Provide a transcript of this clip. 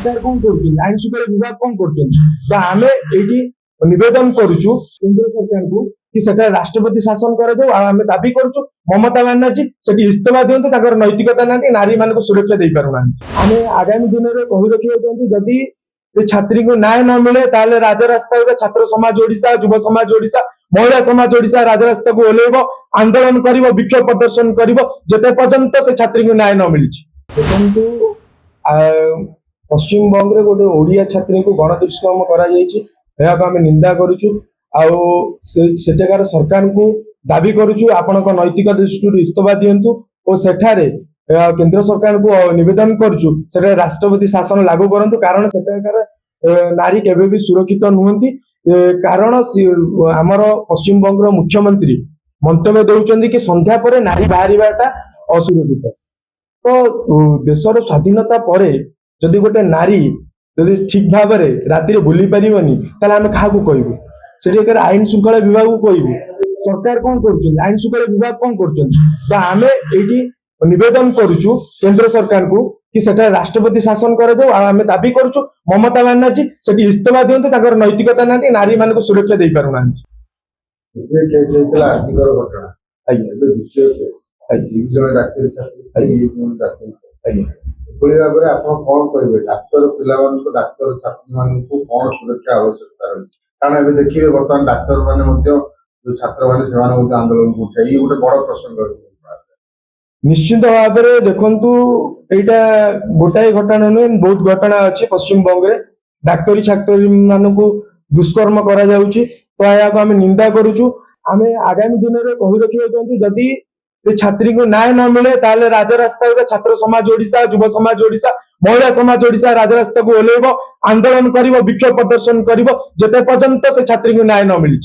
सरकार कौन कर आईन शृंखला विभाग कौन कर आम ये नवेदन करुचु केंद्र सरकार को कि सेटा राष्ट्रपति शासन कर आम दाबी करुचु ममता बानर्जी से इस्तीफा दिंतु नैतिकता ना नारी मान सुरक्षा दे पारना आम आगामी दिन में कही रखा चाहूँ जदि से छात्री को न्याय न मिले ताले राजरास्ता छात्र समाज ओडिशा युव समाज ओडिशा महिला समाज ओडिशा राजरास्ता को ओल्लेब आंदोलन कर विक्षोभ प्रदर्शन कर जिते पर्यंत से छात्री को न्याय न मिली देखु पश्चिम बंग रे गोटे ओडिया छात्री को गण दुष्कर्म करा निंदा करुचु आकार सरकार को दाबी करुचु आपण नैतिक दृष्टि इस्तीफा दिंतु और सेठारे केंद्र सरकार को निवेदन करुचु से राष्ट्रपति शासन लागू करंतु कारण सेठाकार नारी केबे भी सुरक्षित नुहंती कारण आमर पश्चिम बंग मुख्यमंत्री मंतव्य दौरान कि संध्या पर नारी बाहरटा असुरक्षित तो देशर स्वाधीनता पर जदि गोटे नारी जदि ठीक भाव राति बुली पारनी आम क्या कहबू से आईन श्रृंखला विभाग को कहबू सरकार कौन कर आईन श्रृंखला विभाग कौन कर आम ये नवेदन करुचु केंद्र सरकार को कि सेटा राष्ट्रपति शासन कर आम दाबी करुचु ममता बानर्जी से इस्तीफा दिंतु नैतिकता ना नारी मान सुरक्षा दे पारना डाक्तर पिला डाक्तर छात्र मान कौन सुरक्षा आवश्यकता रही कारण देखिए बर्तमान डाक्तर मैंने छात्र मैंने आंदोलन को उठाई गोटे बड़ प्रसंग निश्चित भाव में देखु यहाँ गोटाए घटना नुहे बहुत घटना अच्छी पश्चिम बंग में डाक्तरी छात्री मान दुष्कर्म करा तो यहाँ आम निंदा करुचु आम आगामी दिन में कही रखा चाहूँ जदि से छात्री को न्याय न मिले ताले राजरास्ता छात्र समाज ओडिशा युव समाज ओडिशा महिला समाज ओडिशा राजरास्ता को ओल्लेब आंदोलन कर विक्षोभ प्रदर्शन कर जिते पर्यंत से छात्री को न्याय न मिली।